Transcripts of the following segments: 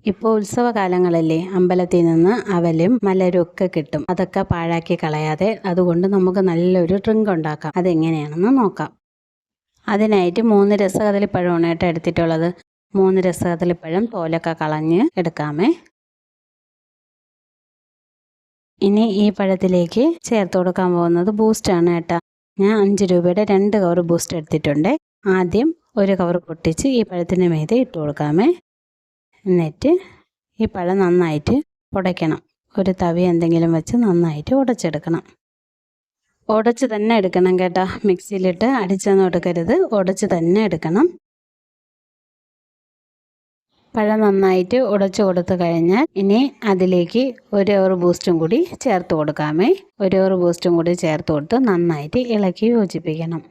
ഇപ്പോൾ ഉത്സവകാലങ്ങളല്ലേ, അമ്പലത്തിൽ നിന്ന് അവലും മലരും ഒക്കെ കിട്ടും. അതൊക്കെ പാഴാക്കി കളയാതെ അതുകൊണ്ട് നമുക്ക് നല്ലൊരു ഡ്രിങ്ക് ഉണ്ടാക്കാം. അതെങ്ങനെയാണെന്ന് നോക്കാം. അതിനായിട്ട് 3 രസകദളിപ്പഴമാണ് കേട്ടോ എടുത്തിട്ടുള്ളത്. 3 രസകദളിപ്പഴം തോലൊക്കെ കളഞ്ഞ് എടുക്കാമേ. ഇനി ഈ പഴത്തിലേക്ക് ചേർത്ത് കൊടുക്കാൻ പോകുന്നത് ബൂസ്റ്റാണ് കേട്ടോ. ഞാൻ 5 രൂപയുടെ 2 കവർ ബൂസ്റ്റ് എടുത്തിട്ടുണ്ട്. ആദ്യം ഒരു കവർ പൊട്ടിച്ച് ഈ പഴത്തിന് മീതെ ഇട്ട് കൊടുക്കാമേ. എന്നിട്ട് ഈ പഴം നന്നായിട്ട് ഉടയ്ക്കണം. ഒരു തവി എന്തെങ്കിലും വെച്ച് നന്നായിട്ട് ഉടച്ചെടുക്കണം. ഉടച്ച് തന്നെ എടുക്കണം കേട്ടോ. മിക്സിയിലിട്ട് അടിച്ചൊന്നും എടുക്കരുത്, ഉടച്ച് തന്നെ എടുക്കണം. പഴം നന്നായിട്ട് ഉടച്ചു കൊടുത്തു കഴിഞ്ഞാൽ ഇനി അതിലേക്ക് 1 കവർ ബൂസ്റ്റും കൂടി ചേർത്ത് കൊടുക്കാമേ. 1 കവർ ബൂസ്റ്റും കൂടി ചേർത്ത് കൊടുത്ത് നന്നായിട്ട് ഇളക്കി യോജിപ്പിക്കണം.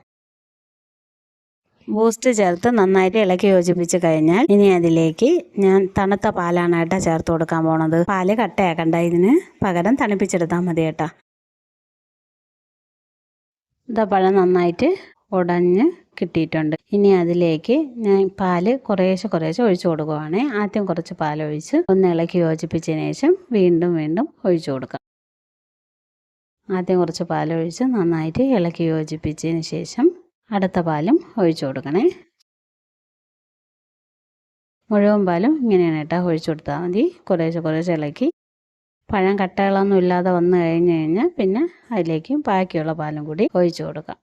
ബൂസ്റ്റ് ചേർത്ത് നന്നായിട്ട് ഇളക്കി യോജിപ്പിച്ച് കഴിഞ്ഞാൽ ഇനി അതിലേക്ക് ഞാൻ തണുത്ത പാലാണ് കേട്ടോ ചേർത്ത് കൊടുക്കാൻ പോണത്. പാല് കട്ടയാക്കണ്ട, ഇതിന് പകരം തണുപ്പിച്ചെടുത്താൽ മതി കേട്ടോ. ഇതാ പഴം നന്നായിട്ട് ഉടഞ്ഞ് കിട്ടിയിട്ടുണ്ട്. ഇനി അതിലേക്ക് ഞാൻ പാല് കുറേശ്ശെ ഒഴിച്ചു കൊടുക്കുവാണ്. ആദ്യം കുറച്ച് പാലൊഴിച്ച് ഒന്ന് ഇളക്കി യോജിപ്പിച്ചതിന് ശേഷം വീണ്ടും ഒഴിച്ചു കൊടുക്കാം. ആദ്യം കുറച്ച് പാലൊഴിച്ച് നന്നായിട്ട് ഇളക്കി യോജിപ്പിച്ചതിന് ശേഷം അടുത്ത പാലും ഒഴിച്ചു കൊടുക്കണേ. മുഴുവൻ പാലും ഇങ്ങനെയാണ് കേട്ടോ ഒഴിച്ചു കൊടുത്താൽ മതി. കുറേശ്ശെ ഇളക്കി പഴം കട്ടകളൊന്നും ഇല്ലാതെ വന്നു കഴിഞ്ഞാൽ പിന്നെ അതിലേക്ക് ബാക്കിയുള്ള പാലും കൂടി ഒഴിച്ചു കൊടുക്കാം.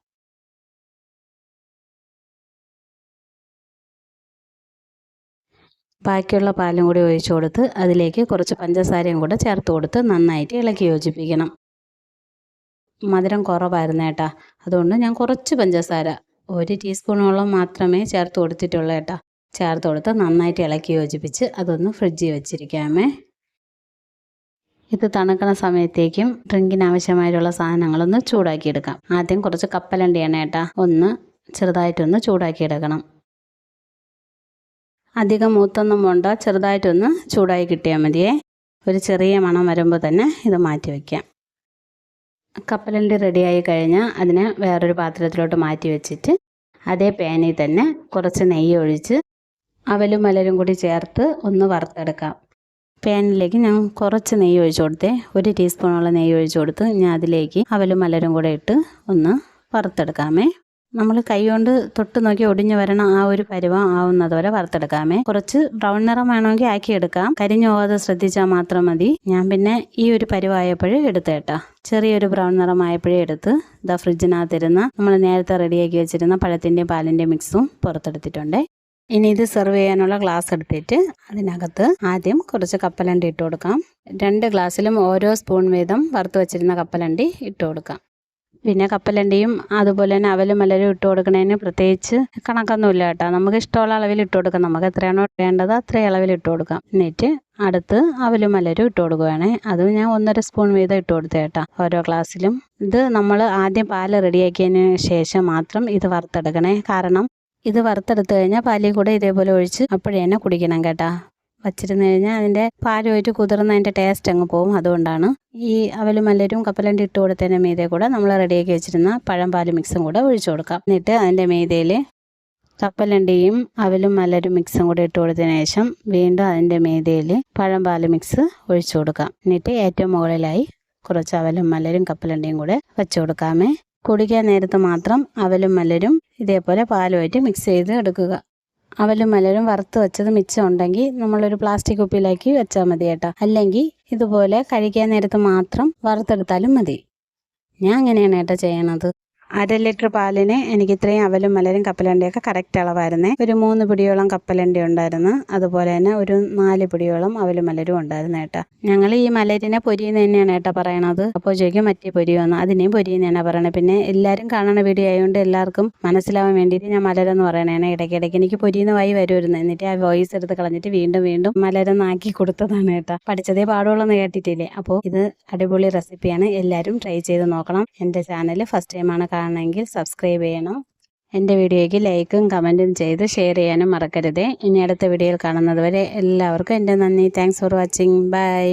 ബാക്കിയുള്ള പാലും കൂടി ഒഴിച്ചു കൊടുത്ത് അതിലേക്ക് കുറച്ച് പഞ്ചസാരയും കൂടെ ചേർത്ത് കൊടുത്ത് നന്നായിട്ട് ഇളക്കി യോജിപ്പിക്കണം. മധുരം കുറവായിരുന്നു കേട്ടോ, അതുകൊണ്ട് ഞാൻ കുറച്ച് പഞ്ചസാര 1 ടീസ്പൂണോളം മാത്രമേ ചേർത്ത് കൊടുത്തിട്ടുള്ളൂ കേട്ടോ. ചേർത്ത് കൊടുത്ത് നന്നായിട്ട് ഇളക്കി യോജിപ്പിച്ച് അതൊന്ന് ഫ്രിഡ്ജിൽ വെച്ചിരിക്കാമേ. ഇത് തണുക്കുന്ന സമയത്തേക്കും ഡ്രിങ്കിന് ആവശ്യമായിട്ടുള്ള സാധനങ്ങളൊന്ന് ചൂടാക്കിയെടുക്കാം. ആദ്യം കുറച്ച് കപ്പലണ്ടിയാണ് കേട്ടോ, ചെറുതായിട്ടൊന്ന് ചൂടാക്കിയെടുക്കണം. അധികം മൂത്തൊന്നും വേണ്ട, ചെറുതായിട്ടൊന്ന് ചൂടായി കിട്ടിയാൽ മതിയേ. ഒരു ചെറിയ മണം വരുമ്പോൾ തന്നെ ഇത് മാറ്റി വയ്ക്കാം. കപ്പലണ്ടി റെഡിയായി കഴിഞ്ഞാൽ അതിനെ വേറൊരു പാത്രത്തിലോട്ട് മാറ്റി വെച്ചിട്ട് അതേ പാനിൽ തന്നെ കുറച്ച് നെയ്യ് ഒഴിച്ച് അവലും മലരും കൂടി ചേർത്ത് ഒന്ന് വറുത്തെടുക്കാം. പാനിലേക്ക് ഞാൻ കുറച്ച് നെയ്യ് ഒഴിച്ചു കൊടുത്തേ. 1 ടീസ്പൂണോളം നെയ്യ് ഒഴിച്ചു കൊടുത്ത് ഞാൻ അതിലേക്ക് അവലും മലരും കൂടെ ഇട്ട് ഒന്ന് വറുത്തെടുക്കാമേ. നമ്മൾ കൈ കൊണ്ട് തൊട്ട് നോക്കി ഒടിഞ്ഞു വരണം, ആ ഒരു പരുവം ആവുന്നത് വരെ വറുത്തെടുക്കാമേ. കുറച്ച് ബ്രൗൺ നിറം വേണമെങ്കിൽ ആക്കിയെടുക്കാം, കരിഞ്ഞു പോകാതെ ശ്രദ്ധിച്ചാൽ മാത്രം മതി. ഞാൻ പിന്നെ ഈ ഒരു പരുവായപ്പോഴേ എടുത്തേട്ടാ, ചെറിയൊരു ബ്രൗൺ നിറമായപ്പോഴേ എടുത്ത് ഇതാ ഫ്രിഡ്ജിനകത്തിരുന്ന് നമ്മൾ നേരത്തെ റെഡിയാക്കി വെച്ചിരുന്ന പഴത്തിൻ്റെയും പാലിൻ്റെയും മിക്സും പുറത്തെടുത്തിട്ടുണ്ട്. ഇനി ഇത് സെർവ് ചെയ്യാനുള്ള ഗ്ലാസ് എടുത്തിട്ട് അതിനകത്ത് ആദ്യം കുറച്ച് കപ്പലണ്ടി ഇട്ട് കൊടുക്കാം. 2 ഗ്ലാസ്സിലും ഓരോ സ്പൂൺ വീതം വറുത്ത് വെച്ചിരുന്ന കപ്പലണ്ടി ഇട്ട് കൊടുക്കാം. പിന്നെ കപ്പലണ്ടിയും അതുപോലെ തന്നെ അവലും മലരും ഇട്ട് കൊടുക്കുന്നതിന് പ്രത്യേകിച്ച് കണക്കൊന്നുമില്ല കേട്ടോ. നമുക്ക് ഇഷ്ടമുള്ള അളവിൽ ഇട്ട് കൊടുക്കാം. നമുക്ക് എത്രയാണോ വേണ്ടത് അത്രയും അളവിൽ ഇട്ട് കൊടുക്കാം. എന്നിട്ട് അടുത്ത് അവലും മലരും ഇട്ട് കൊടുക്കുകയാണേ. അതും ഞാൻ 1.5 സ്പൂൺ വീതം ഇട്ട് കൊടുത്തേ കേട്ടോ ഓരോ ഗ്ലാസ്സിലും. ഇത് നമ്മൾ ആദ്യം പാല് റെഡിയാക്കിയതിന് ശേഷം മാത്രം ഇത് വറുത്തെടുക്കണേ. കാരണം ഇത് വറുത്തെടുത്ത് കഴിഞ്ഞാൽ പാലിൽ കൂടെ ഇതേപോലെ ഒഴിച്ച് അപ്പോഴേ തന്നെ കുടിക്കണം കേട്ടോ. വച്ചിരുന്ന് കഴിഞ്ഞാൽ അതിൻ്റെ പാലുമായിട്ട് കുതിർന്ന് അതിൻ്റെ ടേസ്റ്റ് അങ്ങ് പോകും. അതുകൊണ്ടാണ് ഈ അവലും മലരും കപ്പലണ്ടി ഇട്ട് കൊടുത്തതിൻ്റെ മീതെ കൂടെ നമ്മൾ റെഡിയാക്കി വെച്ചിരുന്ന പഴം പാല് മിക്സും കൂടെ ഒഴിച്ചു കൊടുക്കാം. എന്നിട്ട് അതിൻ്റെ മീതയിൽ കപ്പലണ്ടിയും അവലും മലരും മിക്സും കൂടെ ഇട്ട് കൊടുത്തതിന് ശേഷം വീണ്ടും അതിൻ്റെ മീതയിൽ പഴം പാല് മിക്സ് ഒഴിച്ചു കൊടുക്കാം. എന്നിട്ട് ഏറ്റവും മുകളിലായി കുറച്ച് അവലും മലരും കപ്പലണ്ടിയും കൂടെ വെച്ച് കൊടുക്കാമേ. കുടിക്കാൻ നേരത്ത് മാത്രം അവലും മലരും ഇതേപോലെ പാലുമായിട്ട് മിക്സ് ചെയ്ത് എടുക്കുക. അവലും മലരും വറുത്ത് വെച്ചത് മിച്ചം ഉണ്ടെങ്കിൽ നമ്മളൊരു പ്ലാസ്റ്റിക് കുപ്പിയിലാക്കി വെച്ചാൽ മതി കേട്ടോ. അല്ലെങ്കിൽ ഇതുപോലെ കഴിക്കാൻ നേരത്ത് മാത്രം വറുത്തെടുത്താലും മതി. ഞാൻ അങ്ങനെയാണ് കേട്ടോ ചെയ്യണത്. 1/2 ലിറ്റർ പാലിന് എനിക്ക് ഇത്രയും അവലും മലരും കപ്പലണ്ടിയൊക്കെ കറക്റ്റ് അളവായിരുന്നേ. ഒരു 3 പിടിയോളം കപ്പലണ്ടി ഉണ്ടായിരുന്നു, അതുപോലെ തന്നെ ഒരു 4 പിടിയോളം അവലും മലരും ഉണ്ടായിരുന്നു കേട്ടോ. ഞങ്ങൾ ഈ മലരിനെ പൊരിയെന്ന് തന്നെയാണ് കേട്ടോ പറയണത്. അപ്പോൾ ചോദിക്കും മറ്റേ പൊരിയോന്ന്, അതിനെയും പൊരിയെന്ന് തന്നെയാണ് പറയണത്. പിന്നെ എല്ലാവരും കാണുന്ന വീഡിയോ ആയതുകൊണ്ട് എല്ലാവർക്കും മനസ്സിലാവാൻ വേണ്ടിയിട്ട് ഞാൻ മലരെന്ന് പറയണേനെ. ഇടയ്ക്കിടയ്ക്ക് എനിക്ക് പൊരിയെന്ന് വായി വരുമായിരുന്നു. എന്നിട്ട് ആ വോയിസ് എടുത്ത് കളഞ്ഞിട്ട് വീണ്ടും മലരെന്നാക്കി കൊടുത്തതാണ് കേട്ടോ. പഠിച്ചതേ പാടുള്ളൂന്ന് കേട്ടിട്ടില്ലേ. അപ്പോൾ ഇത് അടിപൊളി റെസിപ്പിയാണ്, എല്ലാവരും ട്രൈ ചെയ്ത് നോക്കണം. എൻ്റെ ചാനൽ ഫസ്റ്റ് ടൈമാണ് കാണണമെങ്കിൽ സബ്സ്ക്രൈബ് ചെയ്യണം. എൻ്റെ വീഡിയോയ്ക്ക് ലൈക്കും കമൻറ്റും ചെയ്ത് ഷെയർ ചെയ്യാനും മറക്കരുതേ. ഇനി അടുത്ത വീഡിയോയിൽ കാണുന്നത് വരെ എല്ലാവർക്കും എൻ്റെ നന്ദി. Thanks for watching. ബൈ.